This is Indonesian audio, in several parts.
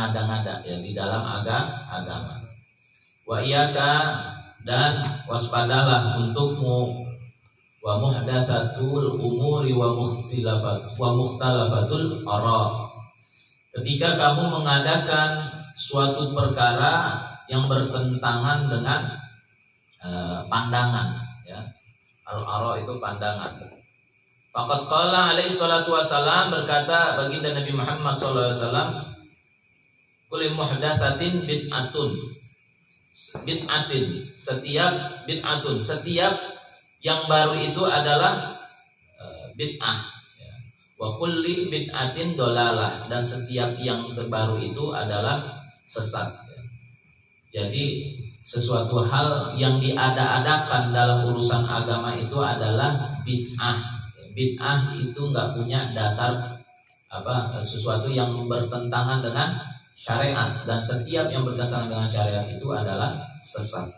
mengada-ngada ya di dalam agama. Wa iyyaka, dan waspadalah untukmu, wa muhdatsatul umuri wa mukhtalafatul ara. Ketika kamu mengadakan suatu perkara yang bertentangan dengan pandangan ya. Al-ara itu pandangan. Faqad qala alaihi salatu wassalam, berkata baginda Nabi Muhammad sallallahu alaihi wasallam, kullu muhdatsatin bid'atin, setiap yang baru itu adalah bid'ah ya. Wa kulli bid'atin dolalah, dan setiap yang terbaru itu adalah sesat ya. Jadi sesuatu hal yang diada-adakan dalam urusan agama itu adalah bid'ah. Bid'ah itu nggak punya dasar sesuatu yang bertentangan dengan syariat, dan setiap yang bertentangan dengan syariat itu adalah sesat.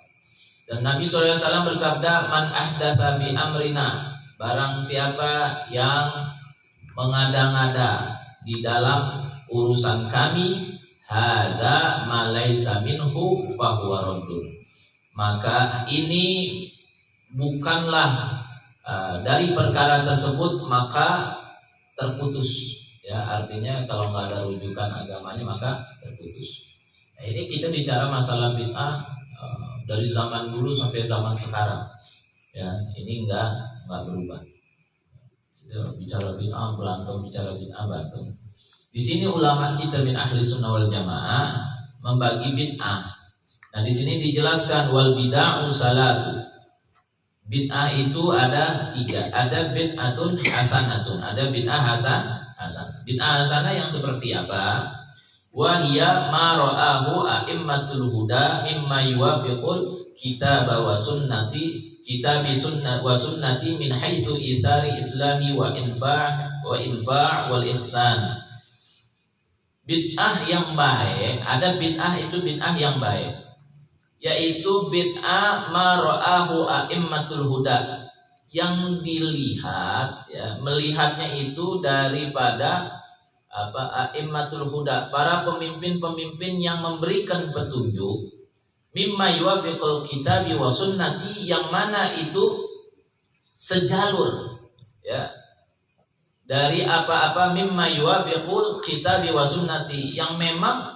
Dan Nabi SAW bersabda, man ahdatsa fi amrina, barang siapa yang mengada-ngada di dalam urusan kami, hadza ma laisa minhu fa huwa raddun, maka ini bukanlah dari perkara tersebut, maka terputus ya. Artinya kalau nggak ada rujukan agamanya maka terputus. Nah, ini kita bicara masalah bid'ah dari zaman dulu sampai zaman sekarang ya. Ini nggak berubah. Bicara bid'ah berantem, bicara bid'ah berantem. Di sini ulama kita min ahli sunnah wal jamaah membagi bid'ah. Nah di sini dijelaskan wal bid'ah salatu. Bid'ah itu ada 3. Ada bid'atun hasanatun, ada bid'ah hasan. Bid'ah hasanah yang seperti apa? Wa hiya ma ra'ahu a'immatul huda mimma yuwafiqul kitab wa sunnati, kitabi sunnah wa sunnati min haitsu ithari islahi wa infa' wal ihsan. Bid'ah yang baik, ada bid'ah itu bid'ah yang baik, yaitu bid'ah ma ra'ahu a'immatul huda, yang dilihat ya, melihatnya itu daripada a'immatul huda, para pemimpin-pemimpin yang memberikan petunjuk, mimma yuwafiqul kitabi wa sunnati, yang mana itu sejalur ya dari apa-apa, mimma yuwafiqul kitabi wa sunnati, yang memang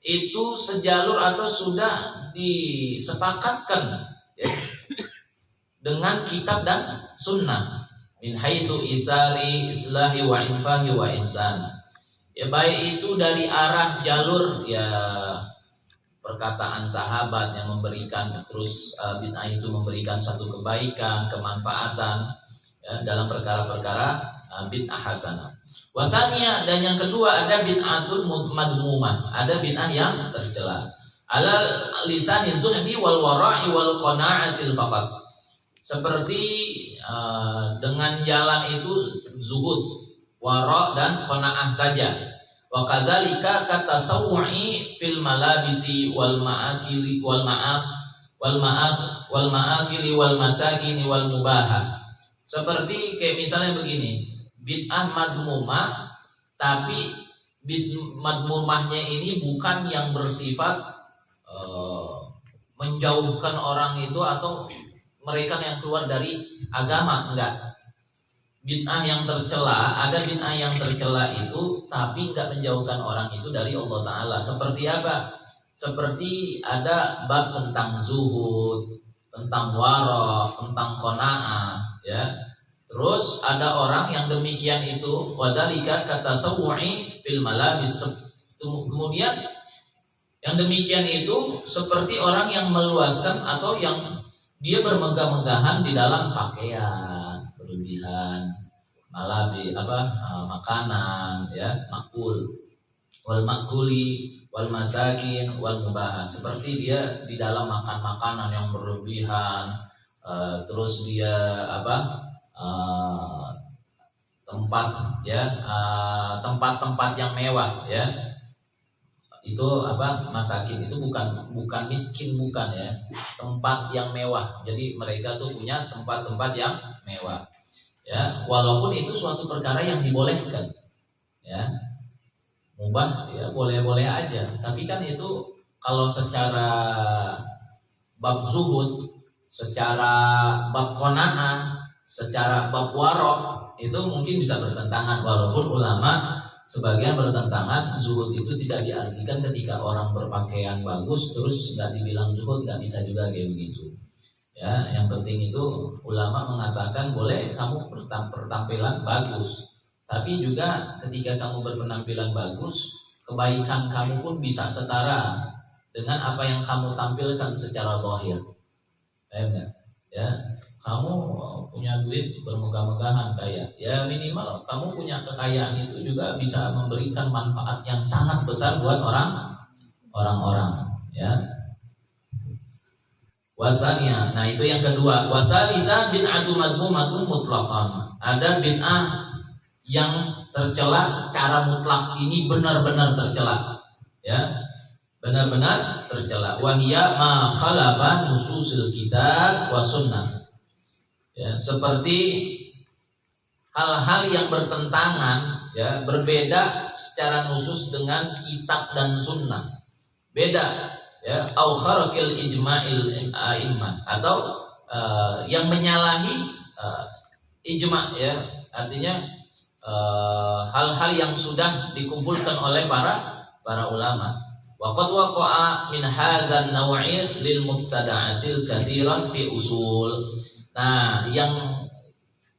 itu sejalur atau sudah disepakatkan ya, dengan kitab dan sunnah, min haitsu itsari islahi wa infahi wa ihsan ya, baik itu dari arah jalur ya perkataan sahabat yang memberikan, terus bid'ah itu memberikan satu kebaikan, kemanfaatan ya, dalam perkara-perkara bid'ah hasanah. Watania, dan yang kedua ada bid'atul madmumah, ada bid'ah yang tercela. Ala lisani zuhdi wal wara'i wal qana'atil faqat, seperti dengan jalan itu zuhud, wara' dan qana'ah saja. Wa kadzalika katasawwu'i fil malabisi wal ma'akili wal ma'akili wal masakini wal mubahah. Seperti kayak misalnya begini, bid'ah madmumah, tapi madmumahnya ini bukan yang bersifat menjauhkan orang itu atau mereka yang keluar dari agama, enggak. Bid'ah yang tercela, ada bid'ah yang tercela itu tapi enggak menjauhkan orang itu dari Allah Ta'ala. Seperti apa? Seperti ada bab tentang zuhud, tentang wara, tentang qanaah ya. Terus ada orang yang demikian itu, wadalika katasawwu'i fil malabis, kemudian yang demikian itu seperti orang yang meluaskan atau yang dia bermegah-megahan di dalam pakaian, berlebihan, malabi makanan ya, makul, wal makuli, wal masakin, wal mubah, seperti dia di dalam makan makanan yang berlebihan, terus dia tempat-tempat yang mewah ya. Itu masakin itu bukan miskin, bukan ya, tempat yang mewah. Jadi mereka tuh punya tempat-tempat yang mewah ya, walaupun itu suatu perkara yang dibolehkan ya, mubah ya boleh-boleh aja. Tapi kan itu kalau secara bab zuhud, secara bab qanaah, secara bab warok itu mungkin bisa bertentangan, walaupun ulama sebagian bertentangan zuhud itu tidak diartikan ketika orang berpakaian bagus terus nggak dibilang zuhud, nggak bisa juga kayak begitu. Ya, yang penting itu ulama mengatakan boleh kamu bertampilan bagus, tapi juga ketika kamu berpenampilan bagus, kebaikan kamu pun bisa setara dengan apa yang kamu tampilkan secara zahir. Ya, kamu punya duit bermegah-megahan kaya, ya minimal kamu punya kekayaan itu juga bisa memberikan manfaat yang sangat besar buat orang-orang. Ya. Wasania, nah itu yang kedua. Wasalisa bid'atu madmumatun mutlaqan. Ada bid'ah yang tercela secara mutlak, ini benar-benar tercela. Ya, benar-benar tercela. Wahia ma khalafa nususil kitab wa sunnah. Ya, seperti hal-hal yang bertentangan, ya, berbeda secara nusus dengan kitab dan sunnah. Beda, ya, au kharakil ijma'il a'immah, atau yang menyalahi ijma', ya, artinya hal-hal yang sudah dikumpulkan oleh para ulama. Wa qad waqa'a min hadzal naw'i lil mubtada'atil katsiran fi usul. Nah, yang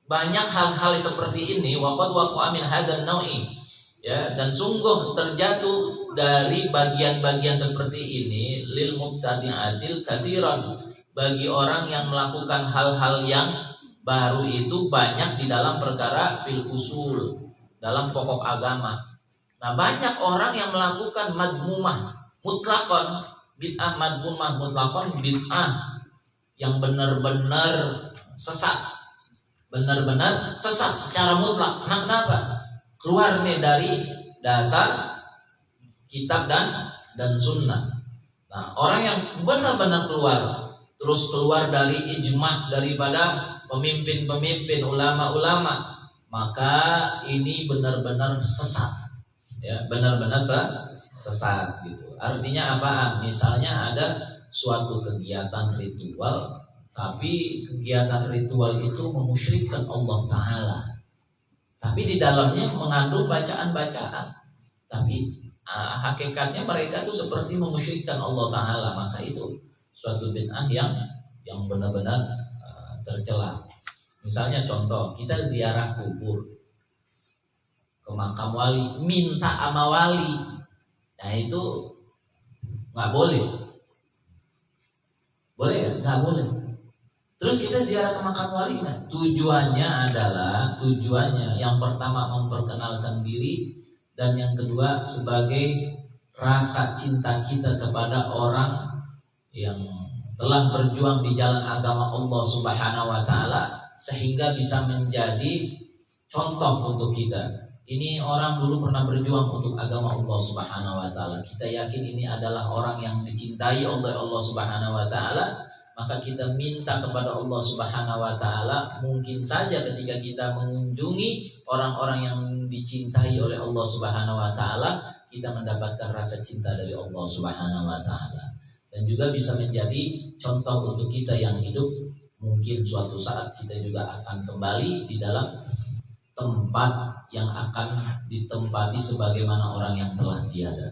banyak hal-hal seperti ini, wa qad waqa'a min hadzal naw'i, ya, dan sungguh terjatuh dari bagian-bagian seperti ini lil mubtadi'atil katsiran, bagi orang yang melakukan hal-hal yang baru itu banyak di dalam perkara fil usul, dalam pokok agama. Nah, banyak orang yang melakukan madmumah mutlaqan, bid'ah madmumah mutlaqan, bid'ah yang benar-benar sesat. Benar-benar sesat secara mutlak. Nah, kenapa? Keluar nih dari dasar kitab dan sunnah. Nah, orang yang benar-benar terus keluar dari ijma' daripada pemimpin-pemimpin, ulama-ulama, maka ini benar-benar sesat. Ya, benar-benar sesat gitu. Artinya apaan? Misalnya ada suatu kegiatan ritual, tapi kegiatan ritual itu memusyrikkan Allah Ta'ala, tapi di dalamnya mengandung bacaan-bacaan, tapi hakikatnya mereka itu seperti memusyrikkan Allah Ta'ala. Maka itu suatu bid'ah yang benar-benar tercela. Misalnya contoh, kita ziarah kubur, ke makam wali, minta sama wali, nah itu nggak boleh. Boleh ya? Nggak boleh. Terus kita ziarah ke makam wali, nah, tujuannya yang pertama memperkenalkan diri, dan yang kedua sebagai rasa cinta kita kepada orang yang telah berjuang di jalan agama Allah Subhanahu wa Ta'ala, sehingga bisa menjadi contoh untuk kita. Ini orang dulu pernah berjuang untuk agama Allah Subhanahu wa Ta'ala. Kita yakin ini adalah orang yang dicintai oleh Allah Subhanahu wa Ta'ala, maka kita minta kepada Allah Subhanahu wa Ta'ala. Mungkin saja ketika kita mengunjungi orang-orang yang dicintai oleh Allah Subhanahu wa Ta'ala, kita mendapatkan rasa cinta dari Allah Subhanahu wa Ta'ala, dan juga bisa menjadi contoh untuk kita yang hidup. Mungkin suatu saat kita juga akan kembali di dalam tempat yang akan ditempati sebagaimana orang yang telah tiada.